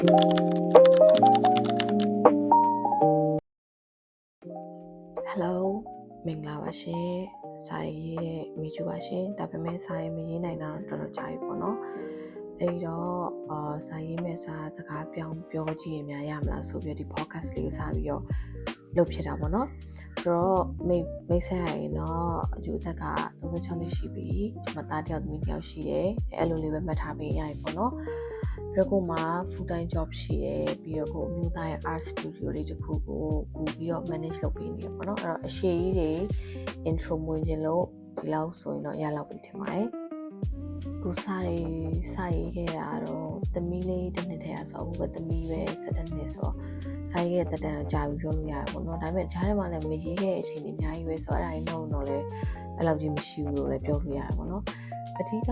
Hello မင်္ဂလာပါရှင်စာရေးရဲ့မိကျူပါရှင်ဒါပေမဲ့စာရေးမရေးနိုင်တာတော့တော်တော်ကြာပြီပေါ့နော်အဲ့တော့စာရေးမဲ့စာစကားပြောကြည့်ရင်များရမလားဆိုပြီးဒီ podcast လေးကိုစပြီးတော့လုပ်ဖြစ်တာပေါ့နော်ဆိုတော့မိတ်ဆက်ရရင်တော့အကျိုးအသက်က36နှစ်ရှိပြီကျွန်မသားတယောက်သမီးတယောက်ရှိတယ်အဲ့လိုလေးပဲမှတ်ထားပေးရရင်ပေါ့နော်ပြီးတော့မှာ full time job ရှိတယ်ပြီးတော့ကိုအမျိုးသားရဲ့ art studio လေးတစ်ခုကိုကူပြီးတော့ manage လုပ်ပေးနေရပေါ့နော်အဲ့တော့အရှိကြီးတွေ intro မဝင်ခြင်းလို့ဒီလောက်ဆိုရင်တော့ရလောက်ပြီထင်ပါတယ်ကိုစာရေးခဲ့တာတော့သမီးလေးတစ်နှစ်တည်းဆိုအခုပဲသမီးပဲ17နှစ်ဆိုတော့စာရေးရဲ့တက်တန်းတော့ကြာပြီပြောလို့ရတယ်ပေါ့နော်ဒါပေမဲ့ကြားထဲမှာလည်းမရေးခဲ့တဲ့အချိန်တွေအများကြီးပဲဆိုတော့အဲ့ဒါကြီးတော့လည်းအဲ့လောက်ကြီးမရှိဘူးလို့လည်းပြောလို့ရတယ်ပေါ့နော်အဓိက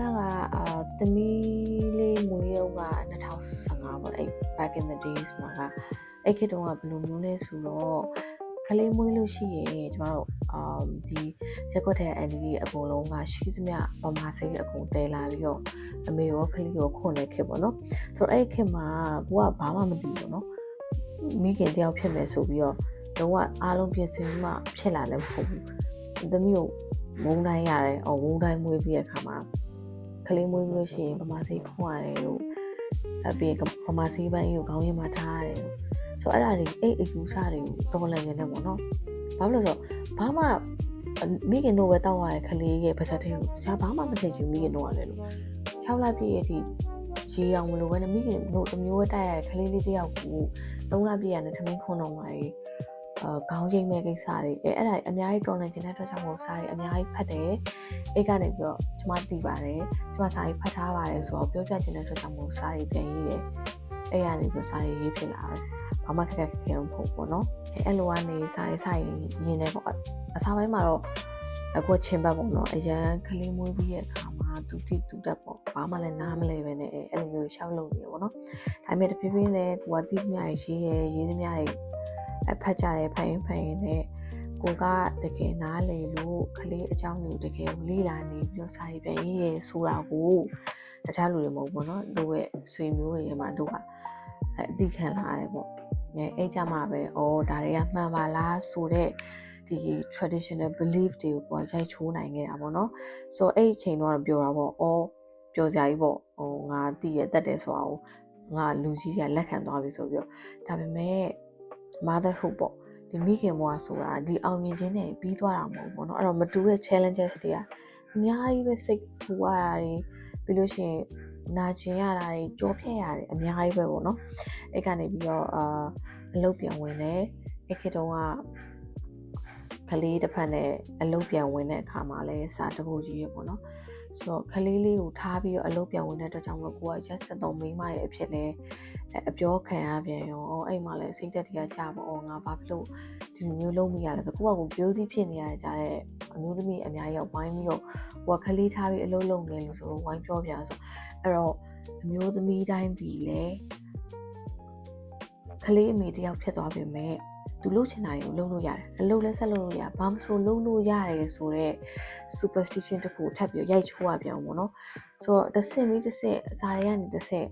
သမီးလေးမွေးတော့က2015ပေါ့အဲ့ back in the days မှာကအဲ့ခေတ်တုန်းကဘယ်လိုမျိုးလဲဆိုတော့ကလေးမွေးလို့ရှိရင်ကျမတို့ဒီရက်ကွက်တဲ့အန်ဒီအကုန်လုံးကရှိသမျှပမာစိတ်အကုန်တဲလာပြီးတော့အမေရောကလေးရောခွန်တဲ့ခေတ်ပေါ့နော်ဆိုတော့အဲ့ခေတ်မှာကိုကဘာမှမသိဘူးနော်မိခင်တယောက်ဖြစ်မယ်ဆိုပြီးတော့တော့အားလုံးပြင်ဆင်မှဖြစ်လာလည်းမဟုတ်ဘူးသမီးကိုဝုန်းတိုင်းရတယ်ဝုန်းတိုင်းမွေးပြီးတဲ့အခါမှာကလေးမွေးလို့ရှိရင်ပမာစိတ်ခွန်ရတယ်လို့အပြင်ပမာစိတ်ပိုင်းကိုခေါင်းရင်းမှာထားရတယ်ဆိုတော့အဲ့ဒါတွေအဲ့အယူဆတွေကိုတော်လန်နေတယ်ပေါ့နော်ဘာလို့လဲဆိုတော့ဘာမှမိခင်တို့ပဲတောက်ရတဲ့ကလေးရဲ့ပါဇက်တွေကိုရှားဘာမှမထည့်ချင်မိခင်တို့ကလည်းလို့6လပြည့်ရဲ့ဒီရေအောင်မလို့ပဲနဲ့မိခင်တို့တစ်မျိုးပဲတိုက်ရတဲ့ကလေးလေးတယောက်ကို3လပြည့်ရတဲ့ထမင်းခွန်းတော်မှာခေါင်းချိန်မဲ့ကိစ္စတွေအဲ့ဒါအများကြီးတော်လန်ခြင်းတဲ့အတွက်ကြောင့်မို့စာရေးအများကြီးဖတ်တယ်အဲ့ကနေပြီးတော့ကျမသိပါတယ်ကျမစာရေးဖတ်ထားပါတယ်ဆိုတော့ပြောပြခြင်းတဲ့အတွက်ကြောင့်မို့စာရေးပြန်ရေးတယ်အဲ့ကနေပြီးစာရေးဖြစ်လာတယ်ဘာမှခက်ခဲမဟုတ်ပေါ့နော်အဲ့လိုကနေစာရေးရင်းနေပေါ့အစားပိုင်းမှာတော့အခုချင်းဘက်ပေါ့နော်အရန်ကလေးမွေးပြီးတဲ့အခါမှာတူတက်ပေါ့ဘာမှလည်းနားမလဲပဲနဲ့အဲ့လိုမျိုးရှောက်လုပ်နေပေါ့နော်ဒါပေမဲ့တဖြည်းဖြည်းနဲ့ကိုကတီးသမျှရေးသမျှဖတ်ကြတယ်ဖတ်ရင်နဲ့ကိုကတကယ်နားလေလို့ကလေးအကြောင်းကိုတကယ်လေ့လာနေပြီးတော့စာရေးပြန်ရေးရဆိုတာကိုတခြားလူတွေမဟုတ်ဘူးနော်တို့ရဲ့ဆွေမျိုးတွေမှာတို့ကအသိခံလာရတယ်ပေါ့အဲ့ကြမှာပဲဒါတွေကမှန်ပါလားဆိုတော့ဒီ traditional belief တွေကိုရိုက်ချိုးနိုင်ခဲ့တာပေါ့နော်ဆိုတော့အဲ့အချိန်တော့ပြောတာပေါ့ပြောစရာကြီးပေါ့ငါတည်ရတတ်တယ်ဆိုတာကိုငါလူကြီးကလက်ခံသွားပြီဆိုပြီးတော့ဒါပေမဲ့ motherhood ပေါ့ဒီမိခင်ဘဝဆိုတာဒီအောင်မြင်ခြင်းတွေပြီးသွားတာမဟုတ်ဘူးเนาะအဲ့တော့မတူတဲ့ challenges တွေကအများကြီးပဲစိတ်ပူရတာတွေပြီးလို့ရှိရင်နာကျင်ရတာတွေကြောဖြတ်ရတယ်အများကြီးပဲပေါ့เนาะအဲ့ကနေပြီးတော့အလုပ်ပြန်ဝင်တယ်အဲ့ခေတ်တုန်းကကလေးတစ်ဖက်နဲ့အလုပ်ပြန်ဝင်တဲ့အခါမှာလဲစာတပုတ်ကြီးရပေါ့เนาะဆိုတော့ကလေးလေးကိုထားပြီးတော့အလုပ်ပြန်ဝင်တဲ့အတွက်ကြောင့်မို့ကိုကရက်ဆက်သုံးမိန်းမရဲ့အဖြစ်လဲအပြောခံရပြန်ရောအဲ့မှာလဲစိတ်သက်တွေကကြာပေါ့ငါဘာဖြစ်လို့ဒီလိုမျိုးလုပ်မိရလဲဆိုကိုက guilty ဖြစ်နေရကြတဲ့အမျိုးသမီးအများကြီးရောက်ဝိုင်းပြီးတော့ကိုကကလေးထားပြီးအလုပ်လုပ်နေလို့ဆိုတော့ဝိုင်းပြောပြန်ဆိုအဲ့တော့အမျိုးသမီးတိုင်းဒီလဲကလေးအမေတယောက်ဖြစ်သွားပြီမဲ့သူလုပ်ချင်တာတွေကိုလုပ်လို့ရတယ်အလုပ်လည်းဆက်လုပ်လို့ရဘာမှမဆိုလုပ်လို့ရတယ်ဆိုတော့ superstition တခုထပ်ပြီးရိုက်ချိုးရပြန်ပေါ့နော်ဆိုတော့တစ်ဆင့်အစာတွေကနေတစ်ဆင့်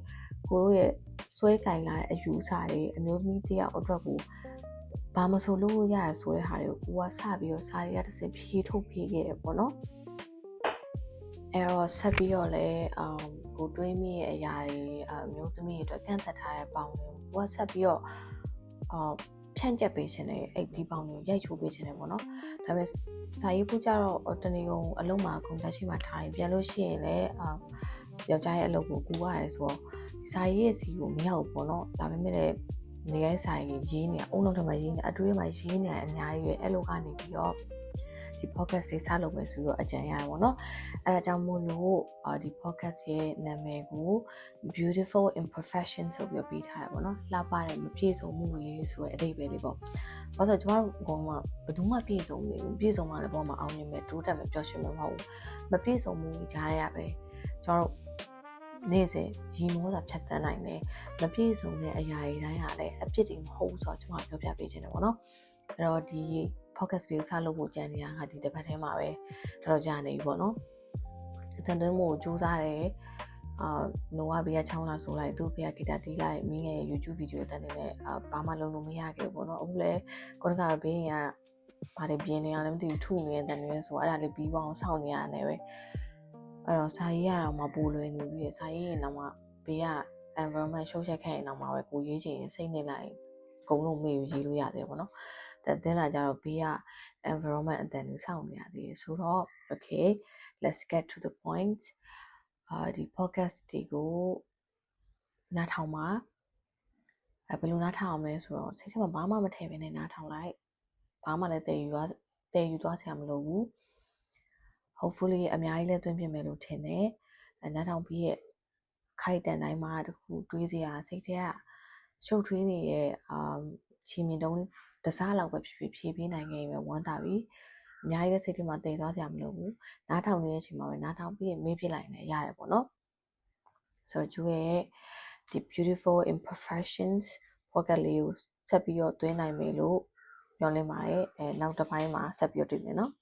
ကိုတို့ရဲ့ဆွဲကင်လာတဲ့အယူအဆတွေအမျိုးသမီးတယောက်အတွက်ကိုဘာမှမဆိုလုပ်လို့ရတယ်ဆိုတဲ့ဟာတွေကိုကိုကစပြီးတော့စာတွေကတစ်ဆင့်ဖြေထုတ်ပေးခဲ့တယ်ပေါ့နော်အဲ့တော့ဆက်ပြီးတော့လည်းကိုတွေးမိရဲ့အရာတွေအမျိုးသမီးတွေအတွက်ကန့်သက်ထားတဲ့ပေါင်းတွေကိုကဆက်ပြီးတော့ဖြန့်ကျက်ပေးခြင်းနဲ့အဲ့ဒီပေါင်းကိုရိုက်ချိုးပေးခြင်းနဲ့ပေါ့နော်ဒါပေမဲ့စာရေးဖို့ကြတော့တနေ့ကုန်အလုံးမှာကုန်တက်ရှိမှထားရင်ပြန်လို့ရှိရင်လည်းယောက်ျားရဲ့အလုပ်ကိုကူရတယ်ဆိုတော့စာရေးရဲ့စီကိုမရောက်ဘူးပေါ့နော်ဒါပေမဲ့လည်းနေရာစာရေးနေအုံလုံးထမရေးနေအတွေးမှာရေးနေအများကြီးပဲအဲ့လိုကနေပြီးတော့ဒီ podcast လေးစလုပ်မယ်ဆိုတော့အကြံရရပါတော့အဲဒါကြောင့်မို့လို့ဒီ podcast ရဲ့နာမည်ကို beautiful imperfection ဆိုပြီးပေးထားရပါတော့လှပတဲ့မပြည့်စုံမှုတွေဆိုတဲ့အဓိပ္ပာယ်လေးပေါ့ဘာလို့ဆိုတော့ကျမတို့ကဘယ်သူမှပြည့်စုံနေဘူးပြည့်စုံမှလည်းဘောမှာအောင်မြင်မယ်တိုးတက်မယ်ပျော်ရွှင်မယ်မဟုတ်ဘူးမပြည့်စုံမှုကြားရပဲကျမတို့နေ့စဉ်ရီမောစာဖြတ်တန်းနိုင်တယ်မပြည့်စုံတဲ့အရာတွေတိုင်းဟာလည်းအပြစ်တွေမဟုတ်ဘူးဆိုတော့ကျမပြောပြပေးခြင်းတယ်ပေါ့နော်အဲ့တော့ဒီ podcast လေးကိုစလုပ်ဖို့ကြံနေတာကဒီတစ်ပတ်ထဲမှာပဲတော်တော်ကြာနေပြီပေါ့နော်အတန်သွင်းမှုကိုစူးစမ်းတယ် နိုဝဘေးကချောင်းလာဆိုလိုက်သူ့ဖေကဂီတာတီးလိုက်မင်းရဲ့ YouTube ဗီဒီယိုတက်နေတဲ့ဘာမှလုံးလို့မရခဲ့ဘူးပေါ့နော်အခုလဲကိုကဘေးကဘာတွေပြင်းနေရလဲမသိဘူးထုနေတဲ့တန်တွေဆိုအဲ့ဒါလေးပြီးပေါအောင်စောင့်နေရတယ်ပဲအဲ့တော့စာရေးရတော့မှပိုလွယ်နေပြီစာရေးရင်တော့မှဘေးက environment ရှုပ်ရှက်ခဲ့ရင်တော့မှပဲကိုရေးချင်စိတ်နေလိုက်အကုန်လုံးမေ့ပြီးရေးလို့ရတယ်ပေါ့နော်တဲ့လာကြတော့ဘေးက environment အတန်ကိုစောင့်နေရသေးတယ်ဆိုတော့ okay let's get to the point ဒီ podcast တွေကိုနားထောင်ပါဘယ်လိုနားထောင်အောင်လဲဆိုတော့စိတ်ထဲမှာဘာမှမထည့်ဘဲနဲ့နားထောင်လိုက်ဘာမှလည်းတည်ယူသွားစရာမလိုဘူး hopefully အများကြီးလည်းသွင်းပြမယ်လို့ထင်တယ်နားထောင်ပြီးရဲ့ခိုက်တန်တိုင်းမှာတခုတွေးစရာစိတ်ထဲကရှုပ်ထွေးနေတဲ့ချီမြင်တုံးတစားလောက်ပဲဖြည်းဖြည်းနိုင်ခဲ့ရင်ပဲဝမ်းသာပြီအများကြီးလည်းစိတ်ထဲမှာတည်သွားစရာမလိုဘူးနားထောင်နေတဲ့အချိန်မှာပဲနားထောင်ပြီးမေးပြလိုက်ရင်ရတယ်ပေါ့နော်ဆိုတော့ကျူရဲ့ဒီ beautiful imperfections podcast လေးကိုဆက်ပြီးတော့သွင်းနိုင်မယ်လို့ပြောလင်းပါတယ်နောက်တစ်ပိုင်းမှာဆက်ပြီးတော့တွေ့မယ်နော်